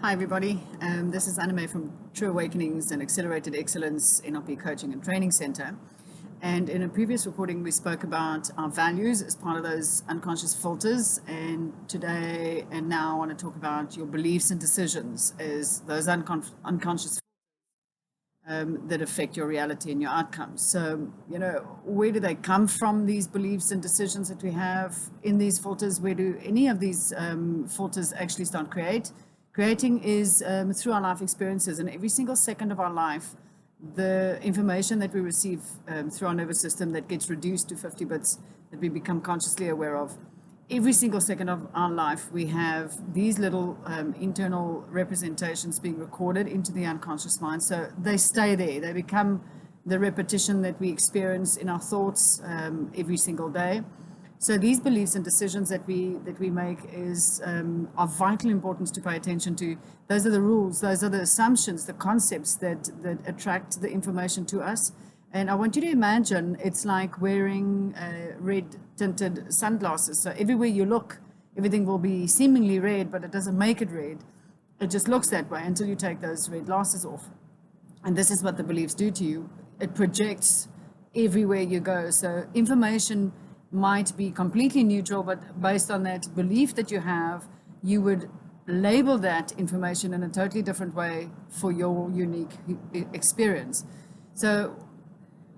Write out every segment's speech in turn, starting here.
Hi, everybody. This is Anime from True Awakenings and Accelerated Excellence NLP Coaching and Training Center. And in a previous recording, we spoke about our values as part of those unconscious filters. And today and now, I want to talk about your beliefs and decisions as those unconscious that affect your reality and your outcomes. So, where do they come from, these beliefs and decisions that we have in these filters? Where do any of these filters actually start creating is through our life experiences. And every single second of our life, the information that we receive through our nervous system that gets reduced to 50 bits that we become consciously aware of, every single second of our life, we have these little internal representations being recorded into the unconscious mind. So they stay there. They become the repetition that we experience in our thoughts every single day. So these beliefs and decisions that we make is of vital importance to pay attention to. Those are the rules. Those are the assumptions, the concepts that attract the information to us. And I want you to imagine it's like wearing red tinted sunglasses. So everywhere you look, everything will be seemingly red, but it doesn't make it red. It just looks that way until you take those red glasses off. And this is what the beliefs do to you. It projects everywhere you go. So information might be completely neutral, but based on that belief that you have, you would label that information in a totally different way for your unique experience. So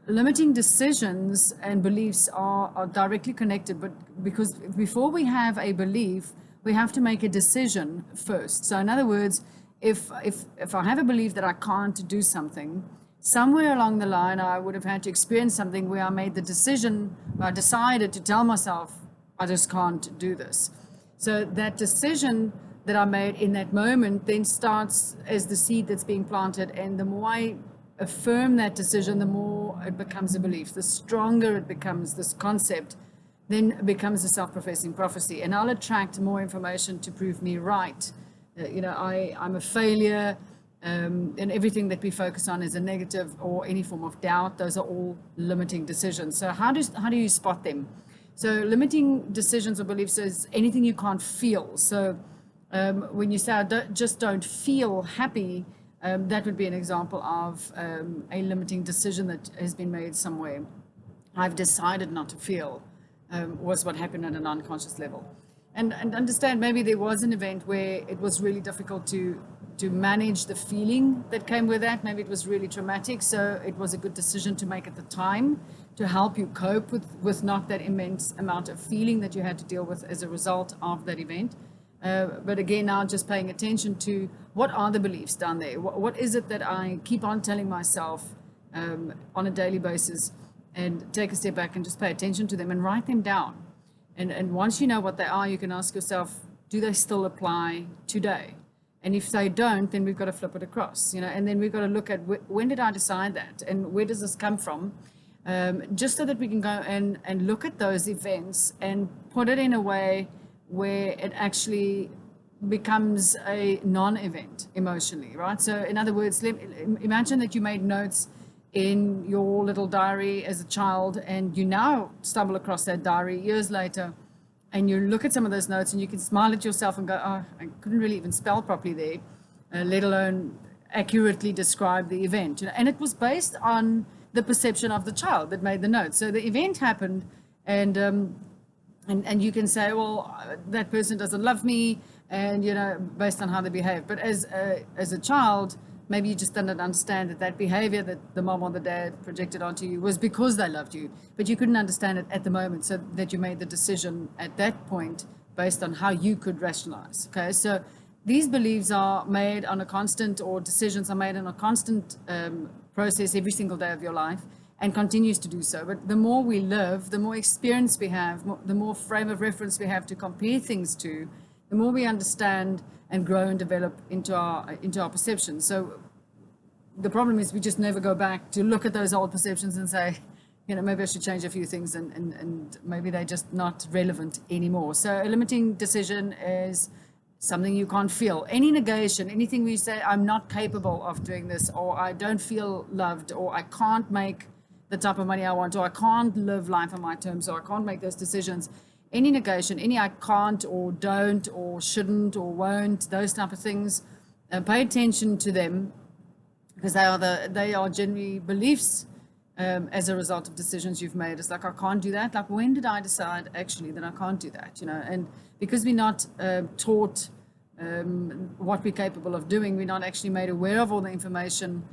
limiting decisions and beliefs are directly connected, but because before we have a belief, we have to make a decision first. So in other words, if I have a belief that I can't do something, somewhere along the line, I would have had to experience something where I made the decision, I decided to tell myself, I just can't do this. So that decision that I made in that moment then starts as the seed that's being planted. And the more I affirm that decision, the more it becomes a belief, the stronger it becomes. This concept then it becomes a self-professing prophecy, and I'll attract more information to prove me right. I'm a failure, and everything that we focus on is a negative or any form of doubt. Those are all limiting decisions. So how do you spot them? So limiting decisions or beliefs is anything you can't feel. So when you say I just don't feel happy, that would be an example of a limiting decision that has been made somewhere. I've decided not to feel was what happened at an unconscious level. And understand, maybe there was an event where it was really difficult to manage the feeling that came with that. Maybe it was really traumatic, so it was a good decision to make at the time to help you cope with not that immense amount of feeling that you had to deal with as a result of that event. But again, now just paying attention to what are the beliefs down there? What is it that I keep on telling myself on a daily basis, and take a step back and just pay attention to them and write them down. And once you know what they are, you can ask yourself, do they still apply today? And if they don't, then we've got to flip it across, and then we've got to look at when did I decide that, and where does this come from? Just so that we can go and look at those events and put it in a way where it actually becomes a non-event emotionally, right? So in other words, imagine that you made notes in your little diary as a child, and you now stumble across that diary years later, and you look at some of those notes and you can smile at yourself and go, oh, I couldn't really even spell properly there, let alone accurately describe the event. And it was based on the perception of the child that made the note. So the event happened, and you can say, well, that person doesn't love me, and based on how they behave. But as a child, maybe you just didn't understand that behavior that the mom or the dad projected onto you was because they loved you, but you couldn't understand it at the moment, so that you made the decision at that point based on how you could rationalize. Okay, so these beliefs are made on a constant, or decisions are made on a constant process every single day of your life, and continues to do so. But the more we live, the more experience we have, the more frame of reference we have to compare things to, the more we understand and grow and develop into our perceptions. So the problem is we just never go back to look at those old perceptions and say, maybe I should change a few things, and maybe they're just not relevant anymore. So a limiting decision is something you can't feel. Any negation, anything where you say, I'm not capable of doing this, or I don't feel loved, or I can't make the type of money I want, or I can't live life on my terms, or I can't make those decisions. Any negation, any I can't or don't or shouldn't or won't, those type of things, Pay attention to them, because they are generally beliefs as a result of decisions you've made. It's like, I can't do that. Like, when did I decide actually that I can't do that? And because we're not taught what we're capable of doing, we're not actually made aware of all the information.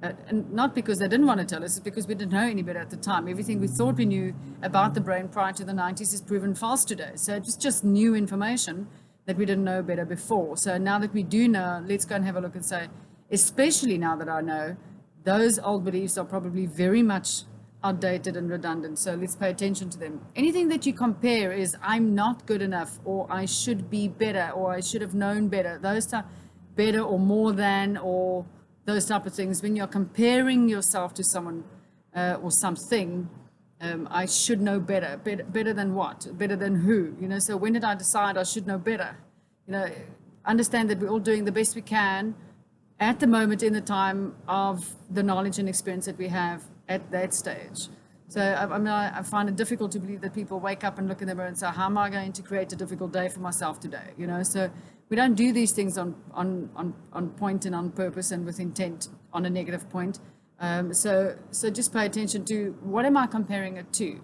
And not because they didn't want to tell us, it's because we didn't know any better at the time. Everything we thought we knew about the brain prior to the 90s is proven false today. So it was just new information that we didn't know better before. So now that we do know, let's go and have a look and say, especially now that I know, those old beliefs are probably very much outdated and redundant. So let's pay attention to them. Anything that you compare is, I'm not good enough, or I should be better, or I should have known better. Those type, better or more than, or those type of things. When you're comparing yourself to someone or something, I should know better. Better than what? Better than who? So when did I decide I should know better? Understand that we're all doing the best we can at the moment in the time of the knowledge and experience that we have at that stage. So I find it difficult to believe that people wake up and look in the mirror and say, how am I going to create a difficult day for myself today? So we don't do these things on point and on purpose and with intent on a negative point. So just pay attention to, what am I comparing it to?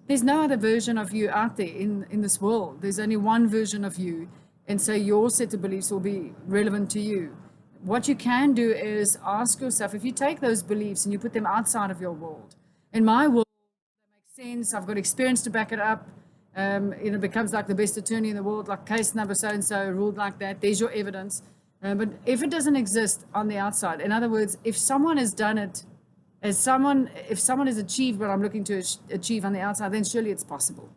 There's no other version of you out there in this world. There's only one version of you. And so your set of beliefs will be relevant to you. What you can do is ask yourself, if you take those beliefs and you put them outside of your world, in my world, they make sense, I've got experience to back it up, it becomes like the best attorney in the world, like case number so-and-so, ruled like that, there's your evidence. But if it doesn't exist on the outside, in other words, if someone has done it, if someone has achieved what I'm looking to achieve on the outside, then surely it's possible.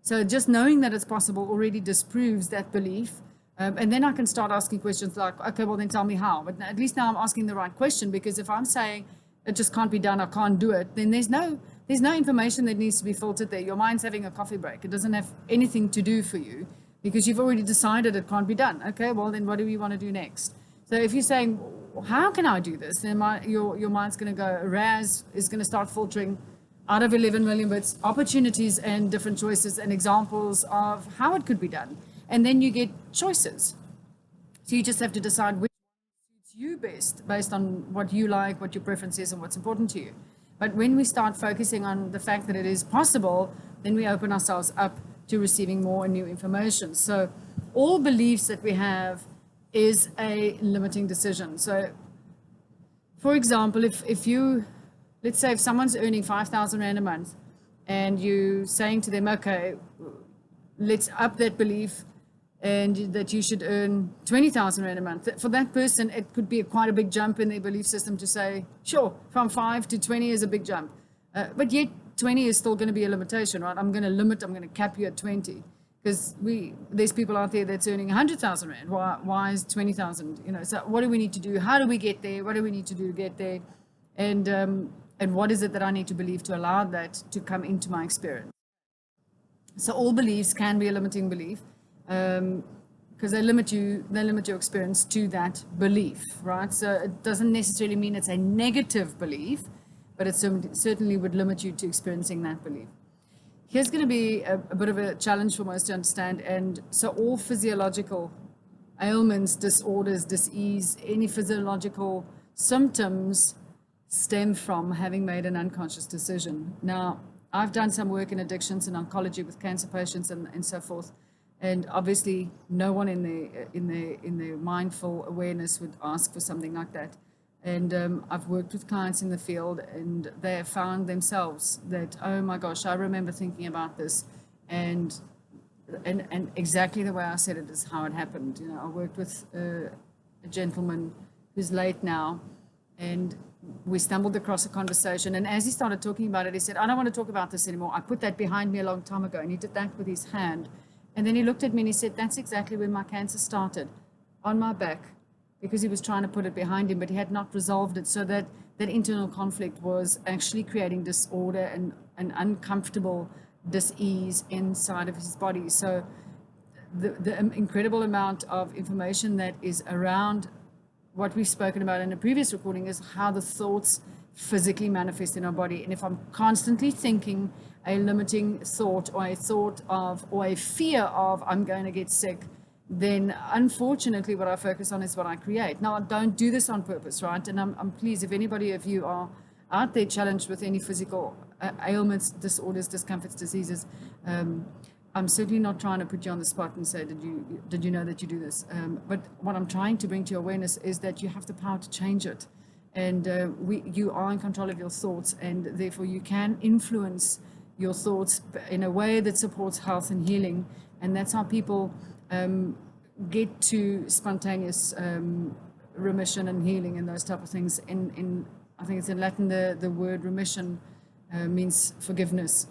So just knowing that it's possible already disproves that belief. And then I can start asking questions like, okay, well, then tell me how. But at least now I'm asking the right question, because if I'm saying it just can't be done, I can't do it, then there's no information that needs to be filtered there. Your mind's having a coffee break. It doesn't have anything to do for you, because you've already decided it can't be done. Okay, well, then what do we want to do next? So if you're saying, how can I do this? Then your mind's going to go, RAS is going to start filtering out of 11 million bits, opportunities and different choices and examples of how it could be done. And then you get choices. So you just have to decide which one suits you best based on what you like, what your preference is, and what's important to you. But when we start focusing on the fact that it is possible, then we open ourselves up to receiving more and new information. So all beliefs that we have is a limiting decision. So for example, if you, let's say if someone's earning 5,000 Rand a month and you saying to them, okay, let's up that belief and that you should earn 20,000 Rand a month. For that person, it could be quite a big jump in their belief system to say, sure, from 5 to 20 is a big jump. But yet 20 is still going to be a limitation, right? I'm going to cap you at 20. Because there's people out there that's earning 100,000 Rand. Why is 20,000? So what do we need to do? How do we get there? What do we need to do to get there? And what is it that I need to believe to allow that to come into my experience? So all beliefs can be a limiting belief, because they limit your experience to that belief, right? So it doesn't necessarily mean it's a negative belief, but it certainly would limit you to experiencing that belief. Here's going to be a bit of a challenge for most to understand. And so all physiological ailments, disorders, disease, any physiological symptoms stem from having made an unconscious decision. Now, I've done some work in addictions and oncology with cancer patients and so forth. And obviously, no one in their mindful awareness would ask for something like that. And I've worked with clients in the field, and they have found themselves that, oh my gosh, I remember thinking about this, and exactly the way I said it is how it happened. I worked with a gentleman who's late now, and we stumbled across a conversation. And as he started talking about it, he said, I don't want to talk about this anymore. I put that behind me a long time ago. And he did that with his hand. And then he looked at me and he said, that's exactly when my cancer started, on my back, because he was trying to put it behind him, but he had not resolved it. So that internal conflict was actually creating disorder and an uncomfortable dis-ease inside of his body. So the incredible amount of information that is around what we've spoken about in a previous recording is how the thoughts physically manifest in our body. And if I'm constantly thinking a limiting thought, or a thought of, or a fear of, I'm going to get sick, then unfortunately what I focus on is what I create. Now, I don't do this on purpose, right? And I'm pleased if anybody of you are out there challenged with any physical ailments, disorders, discomforts, diseases, I'm certainly not trying to put you on the spot and say, did you know that you do this? But what I'm trying to bring to your awareness is that you have the power to change it. And you are in control of your thoughts, and therefore you can influence your thoughts in a way that supports health and healing. And that's how people get to spontaneous remission and healing and those type of things. I think it's in Latin, the word remission means forgiveness.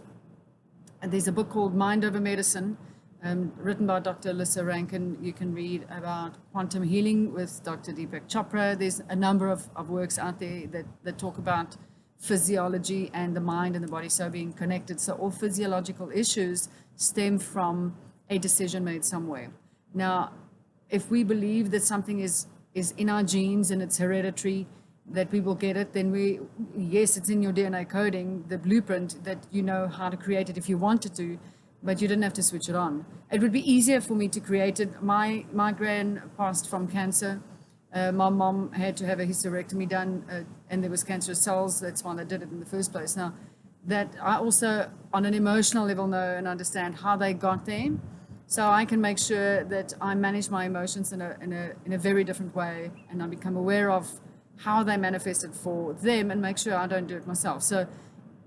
And there's a book called Mind Over Medicine, written by Dr. Alyssa Rankin. You can read about quantum healing with Dr. Deepak Chopra. There's a number of works out there that talk about physiology and the mind and the body so being connected. So all physiological issues stem from a decision made somewhere. Now, if we believe that something is in our genes and it's hereditary, that we will get it, then yes, it's in your DNA coding, the blueprint that you know how to create it if you wanted to, but you didn't have to switch it on. It would be easier for me to create it. My gran passed from cancer. My mom had to have a hysterectomy done, and there was cancerous cells. That's why they did it in the first place. Now, that I also, on an emotional level, know and understand how they got there. So I can make sure that I manage my emotions in a very different way, and I become aware of how they manifested for them and make sure I don't do it myself. So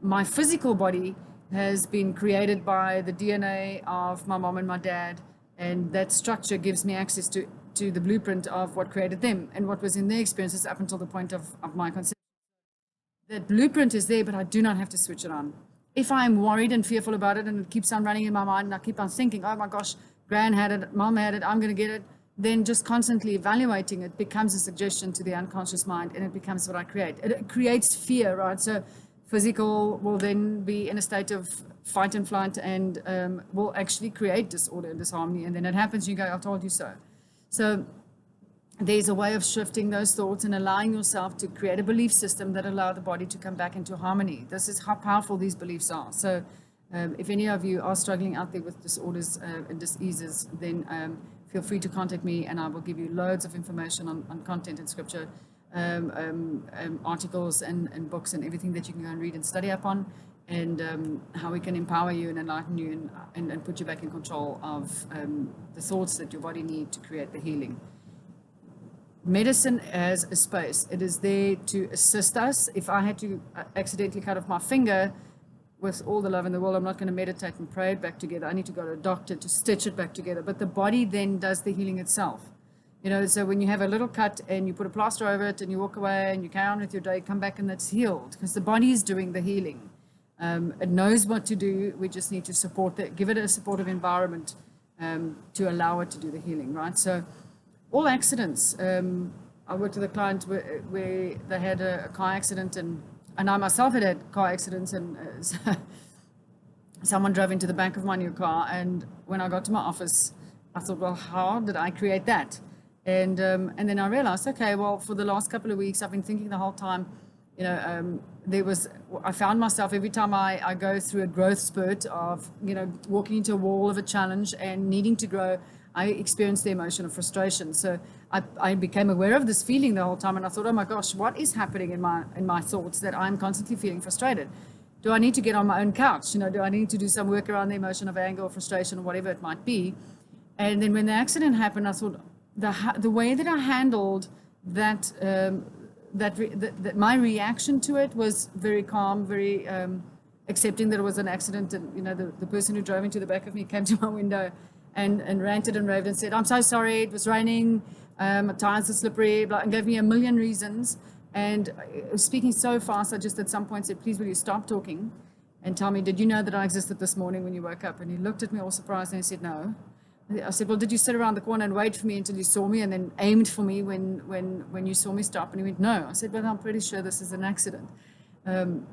my physical body has been created by the DNA of my mom and my dad, and that structure gives me access to the blueprint of what created them and what was in their experiences up until the point of my conception. That blueprint is there, but I do not have to switch it on. If I'm worried and fearful about it and it keeps on running in my mind and I keep on thinking, oh my gosh, Gran had it, mom had it, I'm going to get it, then just constantly evaluating it becomes a suggestion to the unconscious mind, and it becomes what I create. It creates fear, right? So physical will then be in a state of fight and flight and will actually create disorder and disharmony. And then it happens, you go, I told you so. So there's a way of shifting those thoughts and allowing yourself to create a belief system that allow the body to come back into harmony. This is how powerful these beliefs are. So if any of you are struggling out there with disorders and diseases, then feel free to contact me, and I will give you loads of information on content in scripture, articles and books and everything that you can go and read and study up on, and how we can empower you and enlighten you and put you back in control of the thoughts that your body needs to create the healing. Medicine has a space. It is there to assist us. If I had to accidentally cut off my finger, with all the love in the world, I'm not going to meditate and pray it back together. I need to go to a doctor to stitch it back together. But the body then does the healing itself. You know, so when you have a little cut and you put a plaster over it and you walk away and you carry on with your day, come back and it's healed because the body is doing the healing. It knows what to do. We just need to support it, give it a supportive environment to allow it to do the healing, right? So all accidents. I worked with a client where they had a car accident, and I myself had car accidents, and someone drove into the back of my new car, and when I got to my office, I thought, well, how did I create that? And then I realized, okay, well, for the last couple of weeks, I've been thinking the whole time, you know, I found myself every time I go through a growth spurt of, you know, walking into a wall of a challenge and needing to grow, I experienced the emotion of frustration. So I became aware of this feeling the whole time, and I thought, oh my gosh, what is happening in my thoughts that I'm constantly feeling frustrated? Do I need to get on my own couch? You know, do I need to do some work around the emotion of anger or frustration or whatever it might be? And then when the accident happened, I thought the way that I handled that, my reaction to it was very calm, very accepting that it was an accident. And, you know, the person who drove into the back of me came to my window and ranted and raved and said, I'm so sorry, it was raining, my tires are slippery, and gave me a million reasons. And speaking so fast, I just at some point said, please, will you stop talking and tell me, did you know that I existed this morning when you woke up? And he looked at me all surprised and he said, no. I said, well, did you sit around the corner and wait for me until you saw me and then aimed for me when you saw me stop? And he went, no. I said, well, I'm pretty sure this is an accident. And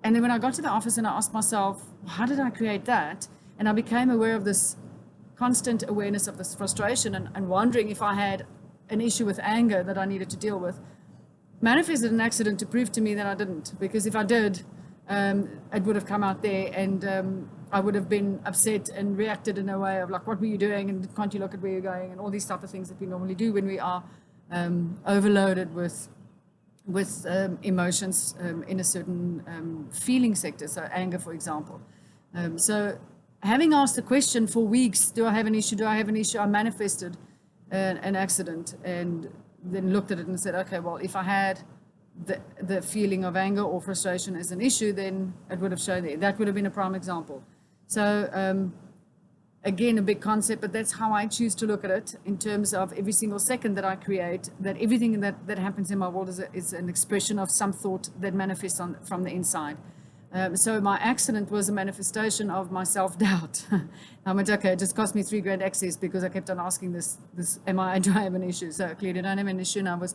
then when I got to the office and I asked myself, how did I create that? And I became aware of this constant awareness of this frustration and wondering if I had an issue with anger that I needed to deal with. Manifested an accident to prove to me that I didn't, because if I did, it would have come out there. And I would have been upset and reacted in a way of like, what were you doing? And can't you look at where you're going? And all these type of things that we normally do when we are overloaded with emotions in a certain feeling sector. So anger, for example. So having asked the question for weeks, do I have an issue? Do I have an issue? I manifested an accident and then looked at it and said, okay, well, if I had the feeling of anger or frustration as an issue, then it would have shown there. That would have been a prime example. So again, a big concept, but that's how I choose to look at it in terms of every single second that I create, that everything that happens in my world is an expression of some thought that manifests from the inside. So my accident was a manifestation of my self-doubt. I went, okay, it just cost me $3,000 access because I kept on asking this, do I have an issue? So clearly I don't have an issue, and I was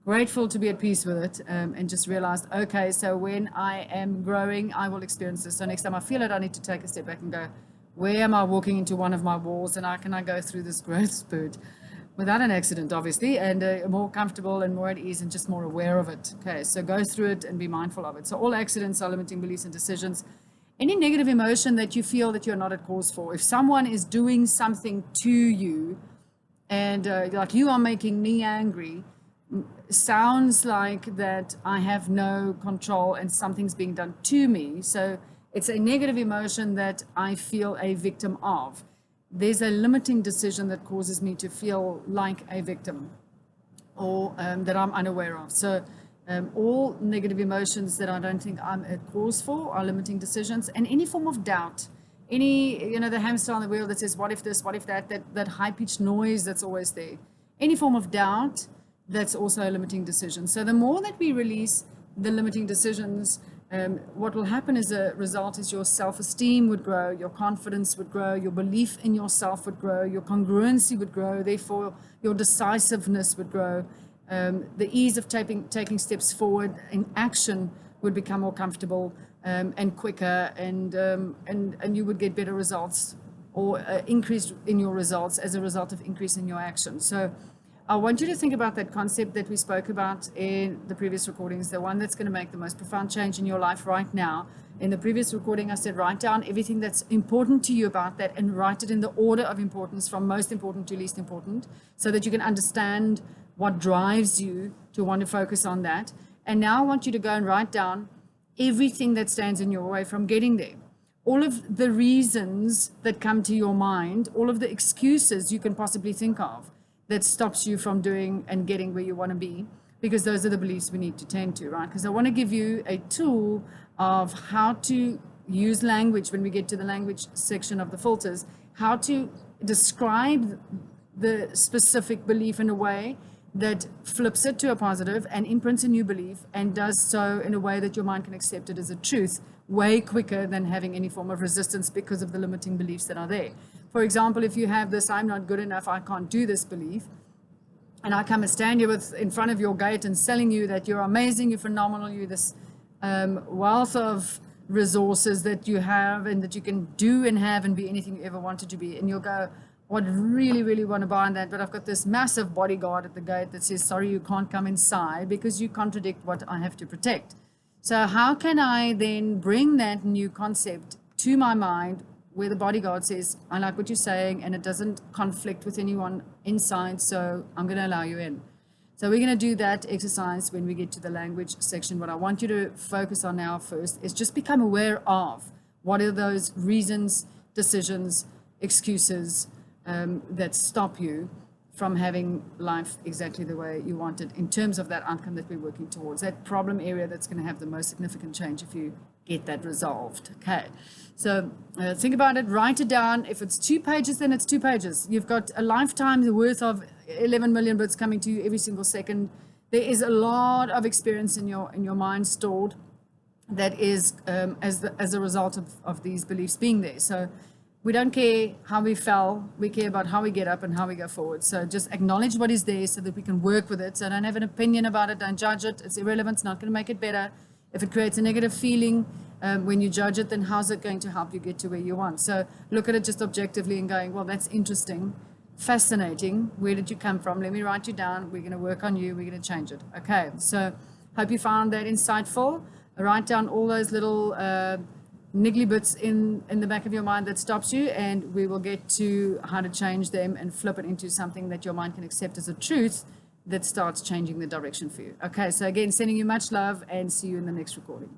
grateful to be at peace with it, and just realized, okay, so when I am growing, I will experience this. So next time I feel it, I need to take a step back and go, where am I walking into one of my walls, and how can I go through this growth spurt without an accident, obviously, and more comfortable and more at ease and just more aware of it. Okay, so go through it and be mindful of it. So all accidents are limiting beliefs and decisions. Any negative emotion that you feel that you're not at cause for, if someone is doing something to you and like you are making me angry, sounds like that I have no control and something's being done to me. So it's a negative emotion that I feel a victim of. There's a limiting decision that causes me to feel like a victim, or that I'm unaware of. So all negative emotions that I don't think I'm at cause for are limiting decisions, and any form of doubt, any, the hamster on the wheel that says, what if this, what if that high-pitched noise that's always there, any form of doubt, that's also a limiting decision. So the more that we release the limiting decisions, what will happen as a result is your self-esteem would grow, your confidence would grow, your belief in yourself would grow, your congruency would grow, therefore your decisiveness would grow. The ease of taking steps forward in action would become more comfortable and quicker, and you would get better results, or increase in your results as a result of increase in your action. So I want you to think about that concept that we spoke about in the previous recordings, the one that's going to make the most profound change in your life right now. In the previous recording, I said, write down everything that's important to you about that and write it in the order of importance from most important to least important, so that you can understand what drives you to want to focus on that. And now I want you to go and write down everything that stands in your way from getting there. All of the reasons that come to your mind, all of the excuses you can possibly think of that stops you from doing and getting where you want to be, because those are the beliefs we need to tend to, right? Because I want to give you a tool of how to use language when we get to the language section of the filters, how to describe the specific belief in a way that flips it to a positive and imprints a new belief, and does so in a way that your mind can accept it as a truth way quicker than having any form of resistance because of the limiting beliefs that are there. For example, if you have this, I'm not good enough, I can't do this belief, and I come and stand here in front of your gate and selling you that you're amazing, you're phenomenal, you're this wealth of resources that you have and that you can do and have and be anything you ever wanted to be. And you'll go, well, I really, really want to buy that, but I've got this massive bodyguard at the gate that says, sorry, you can't come inside because you contradict what I have to protect. So how can I then bring that new concept to my mind, where the bodyguard says, I like what you're saying, and it doesn't conflict with anyone inside, so I'm going to allow you in. So we're going to do that exercise when we get to the language section. What I want you to focus on now first is just become aware of what are those reasons, decisions, excuses that stop you from having life exactly the way you want it, in terms of that outcome that we're working towards, that problem area that's going to have the most significant change if you get that resolved. Okay, so think about it, write it down. If it's 2 pages, then it's 2 pages. You've got a lifetime's worth of 11 million bits coming to you every single second. There is a lot of experience in your mind stored that is as a result of these beliefs being there. So we don't care how we fell, we care about how we get up and how we go forward. So just acknowledge what is there so that we can work with it. So don't have an opinion about it, don't judge it, it's irrelevant, it's not going to make it better. If it creates a negative feeling when you judge it, then how's it going to help you get to where you want? So look at it just objectively and going, well, that's interesting, fascinating. Where did you come from? Let me write you down. We're going to work on you. We're going to change it. Okay, so hope you found that insightful. Write down all those little niggly bits in the back of your mind that stops you, and we will get to how to change them and flip it into something that your mind can accept as a truth that starts changing the direction for you. Okay, so again, sending you much love and see you in the next recording.